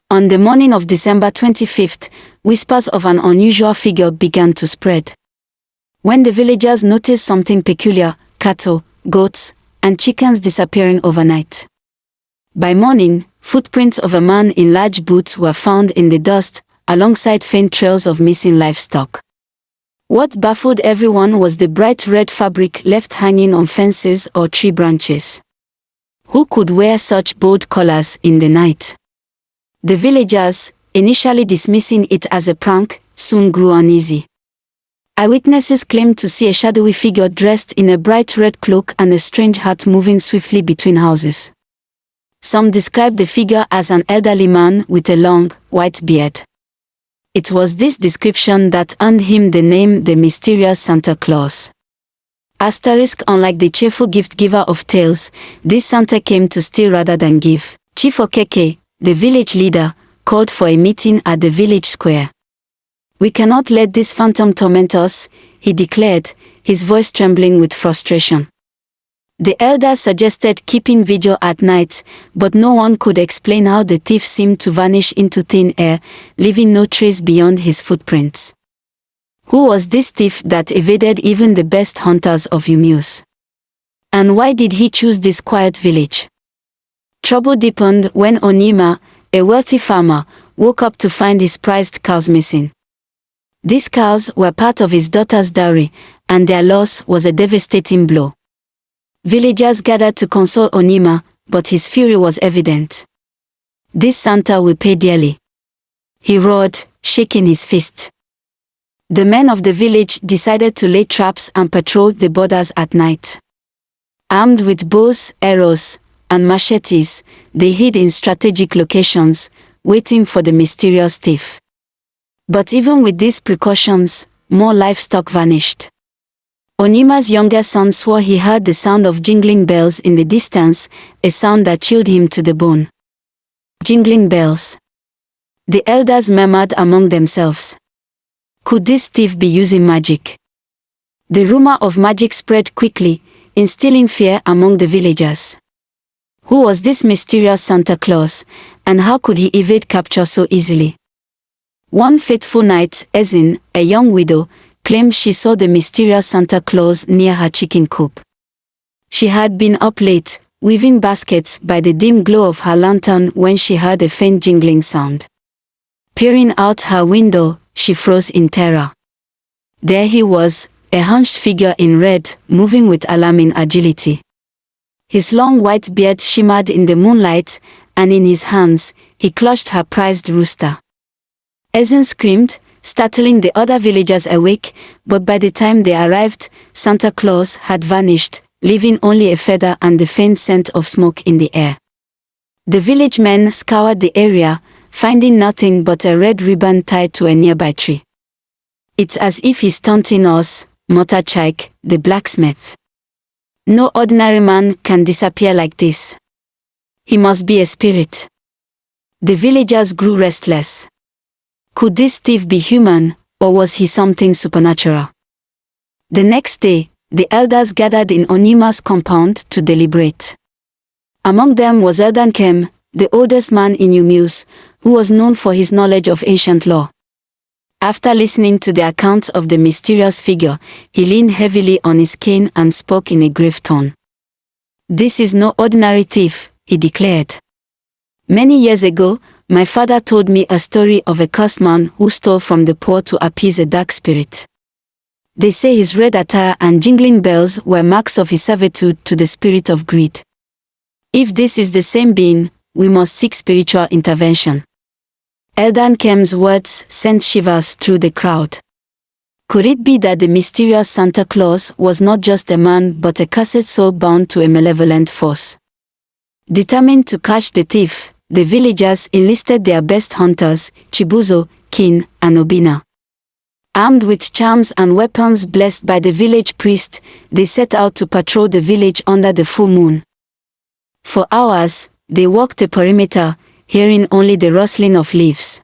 On the morning of December 25th, whispers of an unusual figure began to spread. When the villagers noticed something peculiar, cattle, goats, and chickens disappearing overnight. By morning, footprints of a man in large boots were found in the dust, alongside faint trails of missing livestock. What baffled everyone was the bright red fabric left hanging on fences or tree branches. Who could wear such bold colors in the night? The villagers, initially dismissing it as a prank, soon grew uneasy. Eyewitnesses claimed to see a shadowy figure dressed in a bright red cloak and a strange hat moving swiftly between houses. Some described the figure as an elderly man with a long, white beard. It was this description that earned him the name the Mysterious Santa Claus. Unlike the cheerful gift-giver of tales, this Santa came to steal rather than give. Chief Okeke, the village leader, called for a meeting at the village square. "We cannot let this phantom torment us," he declared, his voice trembling with frustration. The elders suggested keeping vigil at night, but no one could explain how the thief seemed to vanish into thin air, leaving no trace beyond his footprints. Who was this thief that evaded even the best hunters of Umueze? And why did he choose this quiet village? Trouble deepened when Onima, a wealthy farmer, woke up to find his prized cows missing. These cows were part of his daughter's dowry, and their loss was a devastating blow. Villagers gathered to console Onima, but his fury was evident. "This Santa will pay dearly," he roared, shaking his fist. The men of the village decided to lay traps and patrol the borders at night. Armed with bows, arrows, and machetes, they hid in strategic locations, waiting for the mysterious thief. But even with these precautions, more livestock vanished. Onima's younger son swore he heard the sound of jingling bells in the distance, a sound that chilled him to the bone. Jingling bells. The elders murmured among themselves. Could this thief be using magic? The rumor of magic spread quickly, instilling fear among the villagers. Who was this mysterious Santa Claus, and how could he evade capture so easily? One fateful night, Ezin, a young widow, claimed she saw the mysterious Santa Claus near her chicken coop. She had been up late, weaving baskets by the dim glow of her lantern when she heard a faint jingling sound. Peering out her window, she froze in terror. There he was, a hunched figure in red, moving with alarming agility. His long white beard shimmered in the moonlight, and in his hands, he clutched her prized rooster. Ezin screamed, startling the other villagers awake, but by the time they arrived, Santa Claus had vanished, leaving only a feather and the faint scent of smoke in the air. The village men scoured the area, finding nothing but a red ribbon tied to a nearby tree. "It's as if he's taunting us," muttered Chaik, the blacksmith. "No ordinary man can disappear like this. He must be a spirit." The villagers grew restless. Could this thief be human, or was he something supernatural? The next day, the elders gathered in Onima's compound to deliberate. Among them was Eldankem, the oldest man in Umueze, who was known for his knowledge of ancient law. After listening to the accounts of the mysterious figure, he leaned heavily on his cane and spoke in a grave tone. "This is no ordinary thief," he declared. "Many years ago, my father told me a story of a cursed man who stole from the poor to appease a dark spirit. They say his red attire and jingling bells were marks of his servitude to the spirit of greed. If this is the same being, we must seek spiritual intervention." Eldankem's words sent shivers through the crowd. Could it be that the mysterious Santa Claus was not just a man but a cursed soul bound to a malevolent force? Determined to catch the thief, the villagers enlisted their best hunters, Chibuzo, Kin, and Obina. Armed with charms and weapons blessed by the village priest, they set out to patrol the village under the full moon. For hours, they walked the perimeter, hearing only the rustling of leaves.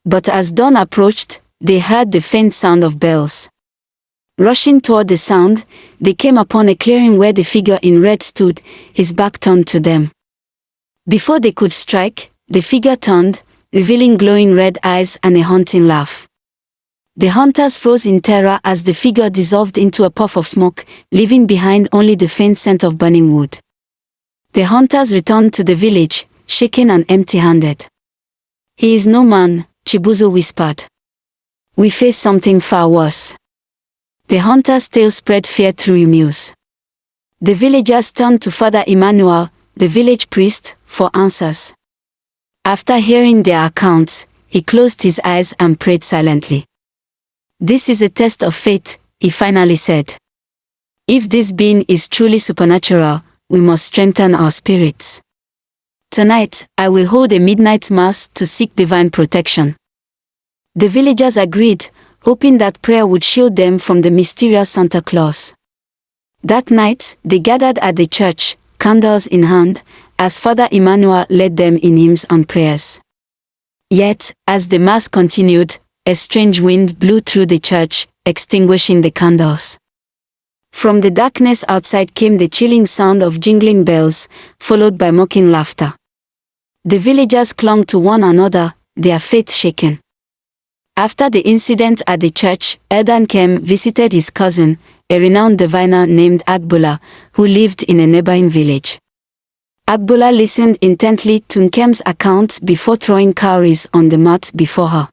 But as dawn approached, they heard the faint sound of bells. Rushing toward the sound, they came upon a clearing where the figure in red stood, his back turned to them. Before they could strike, the figure turned, revealing glowing red eyes and a haunting laugh. The hunters froze in terror as the figure dissolved into a puff of smoke, leaving behind only the faint scent of burning wood. The hunters returned to the village, shaken and empty-handed. "He is no man," Chibuzo whispered. "We face something far worse." The hunter's tale spread fear through Umueze. The villagers turned to Father Emmanuel, the village priest, for answers. After hearing their accounts, he closed his eyes and prayed silently. "This is a test of faith," he finally said. "If this being is truly supernatural, we must strengthen our spirits. Tonight, I will hold a midnight mass to seek divine protection." The villagers agreed, hoping that prayer would shield them from the mysterious Santa Claus. That night, they gathered at the church, candles in hand, as Father Emmanuel led them in hymns and prayers. Yet, as the mass continued, a strange wind blew through the church, extinguishing the candles. From the darkness outside came the chilling sound of jingling bells, followed by mocking laughter. The villagers clung to one another, their faith shaken. After the incident at the church, Elder Nkem visited his cousin, a renowned diviner named Agbola, who lived in a neighboring village. Agbola listened intently to Nkem's account before throwing cowries on the mat before her.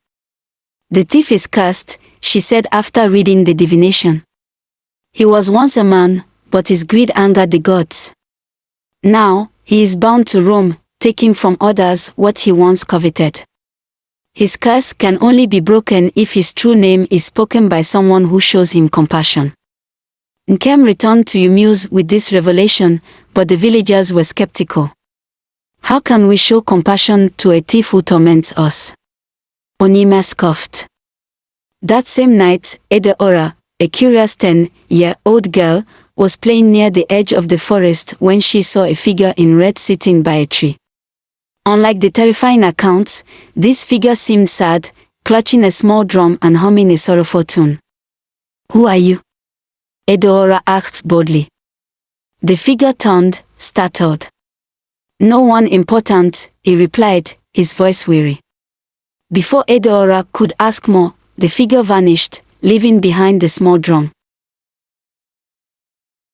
"The thief is cursed," she said after reading the divination. "He was once a man, but his greed angered the gods. Now, he is bound to roam, taking from others what he once coveted. His curse can only be broken if his true name is spoken by someone who shows him compassion." Nkem returned to Umueze with this revelation, but the villagers were skeptical. "How can we show compassion to a thief who torments us?" Onyema scoffed. That same night, Edeora, a curious 10-year-old girl, was playing near the edge of the forest when she saw a figure in red sitting by a tree. Unlike the terrifying accounts, this figure seemed sad, clutching a small drum and humming a sorrowful tune. "Who are you?" Edeora asked boldly. The figure turned, startled. "No one important," he replied, his voice weary. Before Edeora could ask more, the figure vanished, leaving behind the small drum.